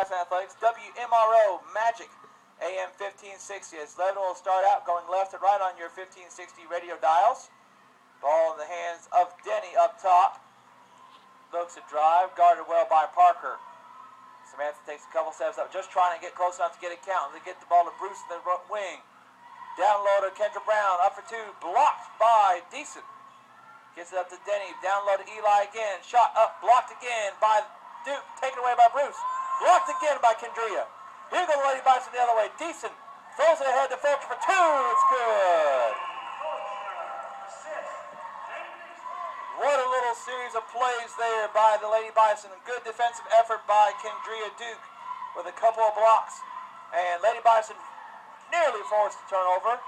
Bison Athletics, WMRO Magic AM 1560. As Lebanon will start out going left and right on your 1560 radio dials. Ball in the hands of Denny up top. Looks to drive, guarded well by Parker. Samantha takes a couple steps up, just trying to get close enough to get a count. They get the ball to Bruce in the wing. Down low to Kendra Brown, up for two, blocked by Deason. Gets it up to Denny, down low to Eli again. Shot up, blocked again by Duke, taken away by Bruce. Blocked again by Kendria. Here goes the Lady Bison the other way. Deason throws it ahead to Fulcher for two. It's good. What a little series of plays there by the Lady Bison. A good defensive effort by Kendria Duke with a couple of blocks. And Lady Bison nearly forced the turnover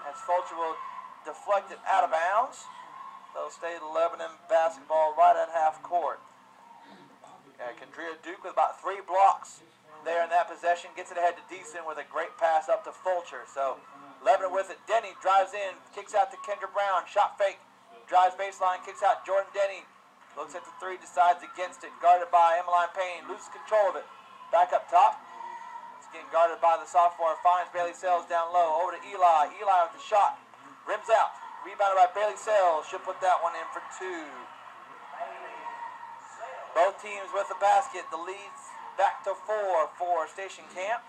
as Fulcher will deflect it out of bounds. They'll stay Lebanon basketball right at half court. Kendria Duke with about 3 blocks there in that possession. Gets it ahead to Deason with a great pass up to Fulcher. So Lebanon with it. Denny drives in, kicks out to Kendra Brown. Shot fake. Drives baseline, kicks out Jordan Denny. Looks at the 3, decides against it. Guarded by Emmeline Payne. Loses control of it. Back up top. It's getting guarded by the sophomore. Finds Bailey Sells down low. Over to Eli. Eli with the shot. Rims out. Rebounded by Bailey Sells. Should put that one in for 2. Both teams with the basket. The lead's back to 4 for Station Camp.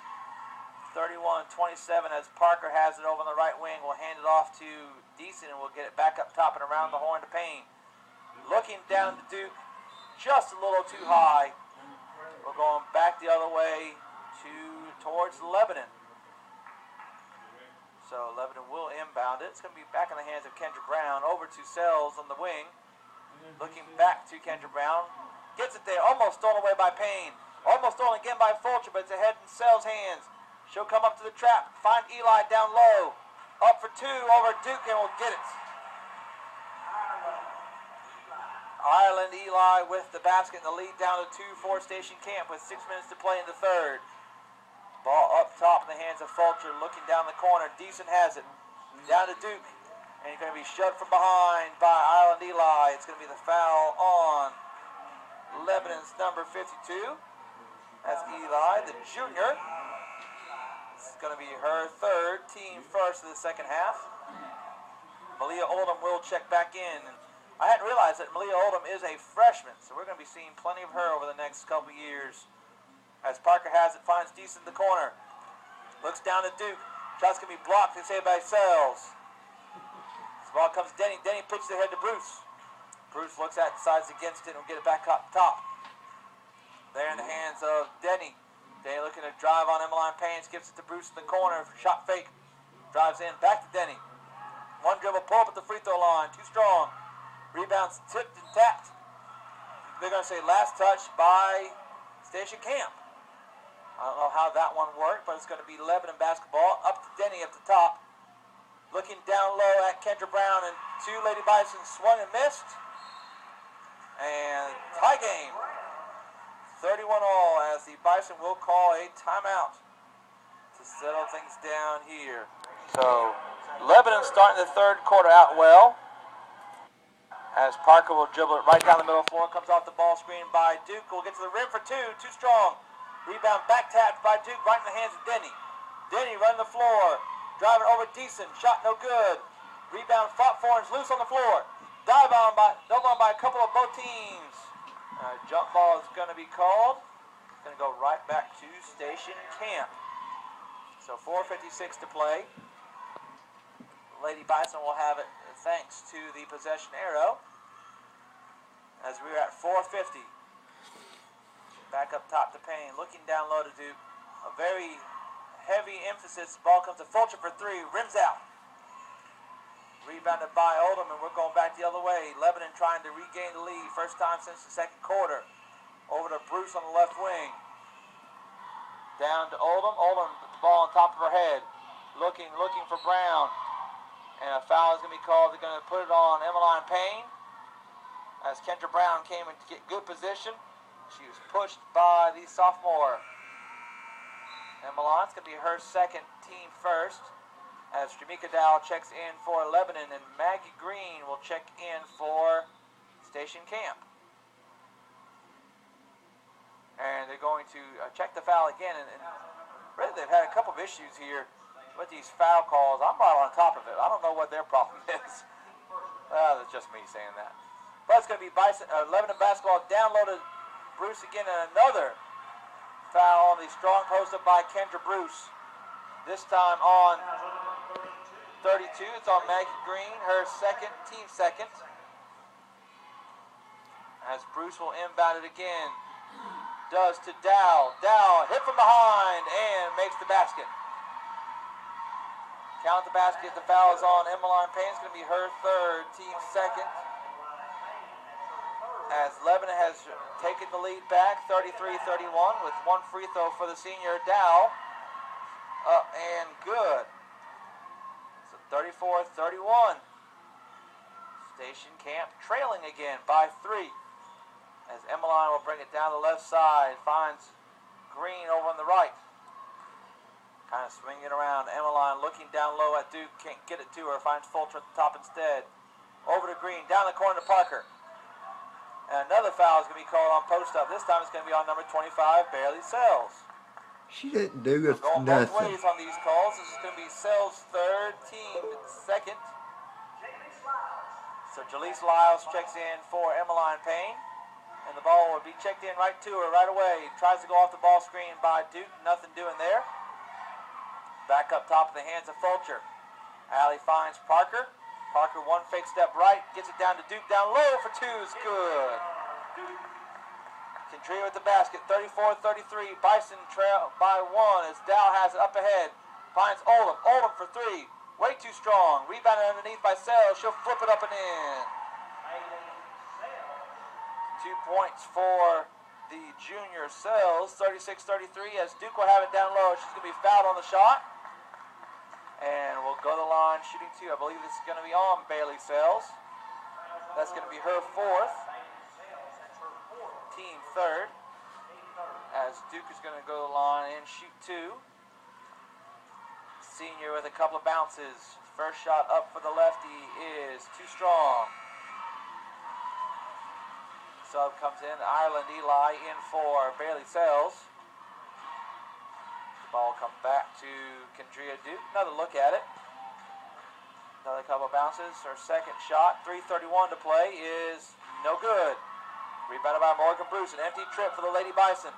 31-27 as Parker has it over on the right wing. We'll hand it off to Deason and we'll get it back up top and around the horn to Payne. Looking down to Duke, just a little too high. We're going back the other way towards Lebanon. So Lebanon will inbound it. It's going to be back in the hands of Kendra Brown. Over to Sells on the wing. Looking back to Kendra Brown. Gets it there. Almost stolen away by Payne. Almost stolen again by Fulcher, but it's ahead in Sells' hands. She'll come up to the trap. Find Eli down low. Up for 2 over Duke and will get it. Ireland Eli with the basket and the lead down to 2 for Station Camp with 6 minutes to play in the third. Ball up top in the hands of Fulcher, looking down the corner. Deason has it. Down to Duke. And he's going to be shoved from behind by Ireland Eli. It's going to be the foul on Lebanon's number 52. That's Eli, the junior. It's going to be her 3rd, team first of the second half. Malia Oldham will check back in. I hadn't realized that Malia Oldham is a freshman, so we're going to be seeing plenty of her over the next couple years. As Parker has it, finds Deason in the corner. Looks down at Duke. Shot's going to be blocked, they say, by Sells. This ball comes to Denny. Denny pitches ahead to Bruce. Bruce looks at it, decides against it, and will get it back up top. There in the hands of Denny. Denny looking to drive on Emmeline Payne. Gives it to Bruce in the corner. Shot fake. Drives in. Back to Denny. One dribble. Pull up at the free throw line. Too strong. Rebounds tipped and tapped. They're going to say last touch by Station Camp. I don't know how that one worked, but it's going to be Lebanon basketball. Up to Denny at the top. Looking down low at Kendra Brown, and 2 Lady Bison swung and missed. And tie game. 31 all as the Bison will call a timeout to settle things down here. So Lebanon starting the third quarter out well as Parker will dribble it right down the middle floor. Comes off the ball screen by Duke. Will get to the rim for 2. Too strong. Rebound back tapped by Duke right in the hands of Denny. Denny running the floor. Driving over Deason. Shot no good. Rebound fought for and is loose on the floor. Dove on by a couple of both teams. Jump ball is going to be called. It's going to go right back to Station Camp. So 4:56 to play. Lady Bison will have it thanks to the possession arrow. As we're at 4:50. Back up top to Payne. Looking down low to Duke. A very heavy emphasis. Ball comes to Fulcher for 3. Rims out. Rebounded by Oldham, and we're going back the other way. Lebanon trying to regain the lead. First time since the second quarter. Over to Bruce on the left wing. Down to Oldham. Oldham with the ball on top of her head. Looking for Brown. And a foul is going to be called. They're going to put it on Emmeline Payne. As Kendra Brown came in to get good position. She was pushed by the sophomore. Emmeline's going to be her second, team first. As Jamaica Dow checks in for Lebanon, and Maggie Green will check in for Station Camp. And they're going to check the foul again. And really, they've had a couple of issues here with these foul calls. I'm right on top of it. I don't know what their problem is. That's just me saying that. But it's going to be Bison, Lebanon basketball down low to Bruce again, and another foul on the strong post up by Kendra Bruce. This time on 32. It's on Maggie Green, her second, team second. As Bruce will inbound it again. Does to Dow. Dow hit from behind and makes the basket. Count the basket. The foul is on Emmeline Payne. It's going to be her third, team second. As Lebanon has taken the lead back, 33-31, with one free throw for the senior Dow. Up and good. So 34-31. Station Camp trailing again by 3. As Emmeline will bring it down the left side, finds Green over on the right. Kind of swinging around. Emmeline looking down low at Duke, can't get it to her, finds Fulcher at the top instead. Over to Green, down the corner to Parker. And another foul is going to be called on post-up. This time it's going to be on number 25, Bailey Sells. She didn't do Going both nothing. ways on these calls. This is going to be Sells' third, team second. So Jaleese Lyles checks in for Emmeline Payne. And the ball will be checked in right to her right away. Tries to go off the ball screen by Duke. Nothing doing there. Back up top of the hands of Fulcher. Allie finds Parker. Parker one fake step right. Gets it down to Duke down low for 2. It's good. Contrea with the basket. 34-33. Bison trail by 1 as Dow has it up ahead. Finds Oldham. Oldham for 3. Way too strong. Rebounded underneath by Sells. She'll flip it up and in. 2 points for the junior Sells, 36-33, as Duke will have it down low. She's going to be fouled on the shot. And we'll go to the line shooting 2. I believe this is going to be on Bailey Sells. That's going to be her fourth. Team third. As Duke is going to go to the line and shoot 2. Senior with a couple of bounces. First shot up for the lefty is too strong. Sub comes in, Ireland Eli in for Bailey Sells. The ball comes back to Kendria Duke. Another look at it. Another couple of bounces. Her second shot, 3:31 to play, is no good. Rebounded by Morgan Bruce. An empty trip for the Lady Bison.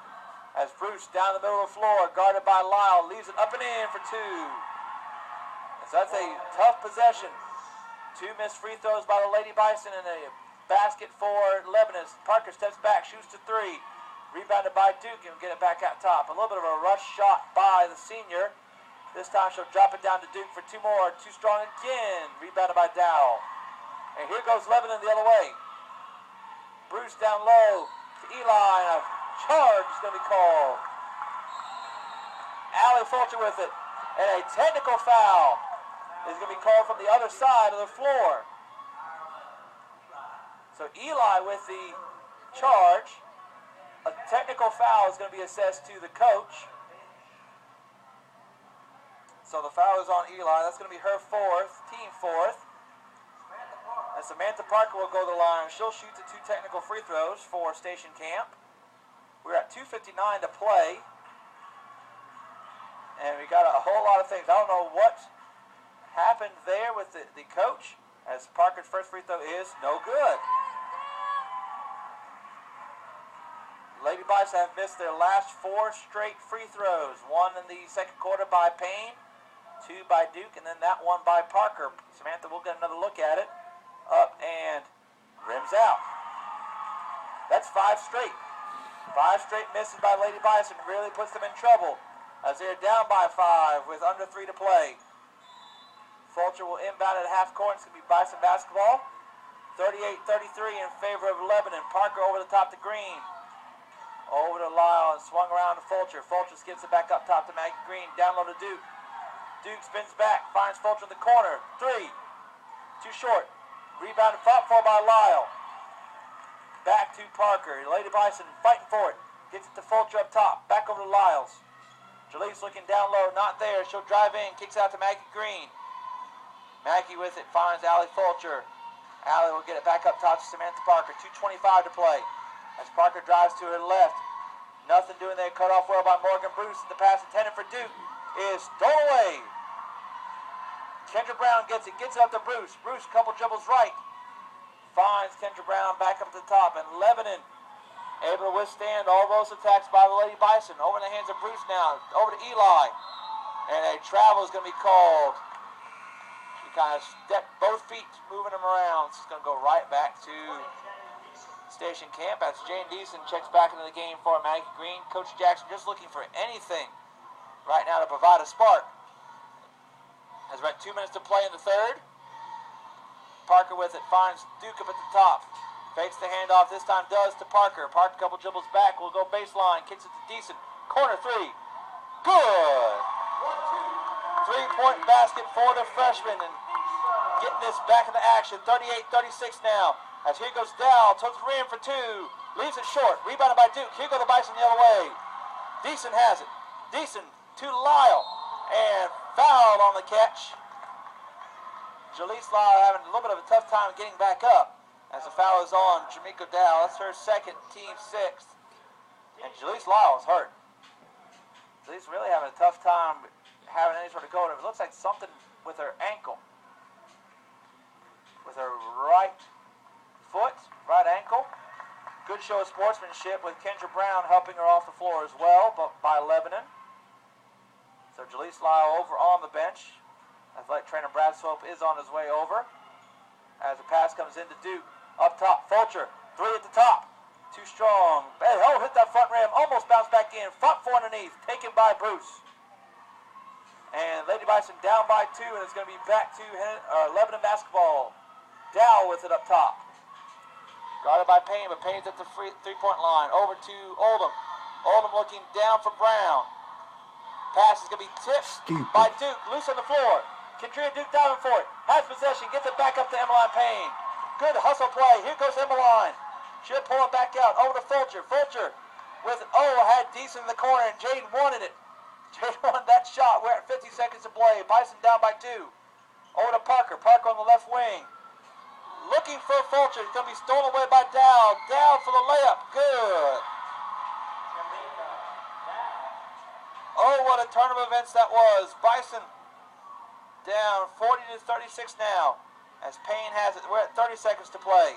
As Bruce down the middle of the floor, guarded by Lyle, leaves it up and in for 2. So that's a tough possession. 2 missed free throws by the Lady Bison and a basket for Lebanon. Parker steps back, shoots to 3. Rebounded by Duke and get it back out top. A little bit of a rush shot by the senior. This time she'll drop it down to Duke for 2 more. Too strong again. Rebounded by Dow. And here goes Lebanon the other way. Bruce down low to Eli. And a charge is going to be called. Allie Fulcher with it. And a technical foul is going to be called from the other side of the floor. So Eli with the charge. A technical foul is going to be assessed to the coach. So the foul is on Eli. That's going to be her fourth, team fourth. And Samantha Parker will go to the line. She'll shoot the 2 technical free throws for Station Camp. We're at 2:59 to play. And we got a whole lot of things. I don't know what happened there with the coach, as Parker's first free throw is no good. Lady Bison have missed their last 4 straight free throws. 1 in the second quarter by Payne, 2 by Duke, and then that one by Parker. Samantha will get another look at it. Up and rims out. That's 5 straight. 5 straight misses by Lady Bison really puts them in trouble as they're down by 5 with under 3 to play. Fulcher will inbound at half court. It's going to be Bison basketball. 38-33 in favor of Lebanon. Parker over the top to Green. Over to Lyle and swung around to Fulcher. Fulcher skips it back up top to Maggie Green. Down low to Duke. Duke spins back. Finds Fulcher in the corner. 3. Too short. Rebounded, fought for by Lyle. Back to Parker. Lady Bison fighting for it. Gets it to Fulcher up top. Back over to Lyles. Jaleese looking down low. Not there. She'll drive in. Kicks out to Maggie Green. Maggie with it. Finds Allie Fulcher. Allie will get it back up top to Samantha Parker. 2:25 to play. As Parker drives to her left. Nothing doing there. Cut off well by Morgan Bruce. The pass intended for Duke is stolen away. Kendra Brown gets it up to Bruce. Bruce, couple dribbles right. Finds Kendra Brown back up at the top. And Lebanon able to withstand all those attacks by the Lady Bison. Over in the hands of Bruce now. Over to Eli. And a travel is going to be called. She kind of stepped both feet, moving them around. So it's going to go right back to Station Camp as Jane Deason checks back into the game for Maggie Green. Coach Jackson just looking for anything right now to provide a spark. As we're at 2 minutes to play in the third. Parker with it, finds Duke up at the top. Fakes the handoff, this time does to Parker. Parker, couple dribbles back, will go baseline, kicks it to Deason. Corner three. Good! 3-point basket for the freshman. And getting this back into action. 38-36 now. As here goes Dow, towards the rim for two. Leaves it short. Rebounded by Duke. Here go the Bison the other way. Deason has it. Deason to Lyle. And fouled on the catch. Jalise Lyle having a little bit of a tough time getting back up. As the foul is on Jamaica Dow. That's her second, team sixth. And Jalise Lyle is hurt. Jalise really having a tough time having any sort of go. It looks like something with her ankle. With her right foot, right ankle. Good show of sportsmanship with Kendra Brown helping her off the floor as well, but by Lebanon. So Jalise Lyle over on the bench. Athletic trainer Brad Swope is on his way over. As the pass comes into Duke. Up top, Fulcher. Three at the top. Too strong. Oh, hit that front rim. Almost bounced back in. Front four underneath. Taken by Bruce. And Lady Bison down by two, and it's going to be back to Lebanon basketball. Dow with it up top. Guarded by Payne, but Payne's at the three-point line. Over to Oldham. Oldham looking down for Brown. Pass is going to be tipped by Duke. Loose on the floor. Kendria Duke diving for it. Has possession. Gets it back up to Emmeline Payne. Good hustle play. Here goes Emmeline. She'll pull it back out. Over to Fulcher. Fulcher with it. Oh, had Deason in the corner, and Jade wanted it. Jade wanted that shot. We're at 50 seconds to play. Bison down by two. Over to Parker. Parker on the left wing. Looking for Fulcher. It's going to be stolen away by Dow. Dow for the layup. Good. Oh, what a turn of events that was. Bison down 40-36 now. As Payne has it. We're at 30 seconds to play.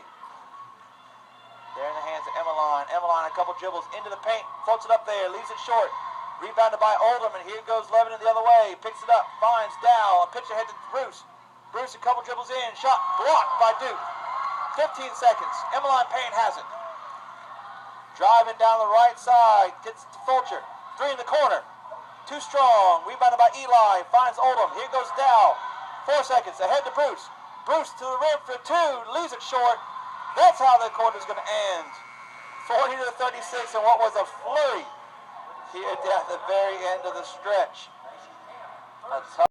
There in the hands of Emmeline. Emmeline, a couple dribbles into the paint. Floats it up there. Leaves it short. Rebounded by Oldham. And here goes Lebanon the other way. Picks it up. Finds Dow. A pitch ahead to Bruce. Bruce, a couple dribbles in. Shot blocked by Duke. 15 seconds. Emmeline Payne has it. Driving down the right side. Gets to Fulcher. Three in the corner. Too strong. Rebounded by Eli. Finds Oldham. Here goes Dow. 4 seconds. Ahead to Bruce. Bruce to the rim for two. Leaves it short. That's how the quarter's going to end. 40-36 and what was a flurry here at the very end of the stretch.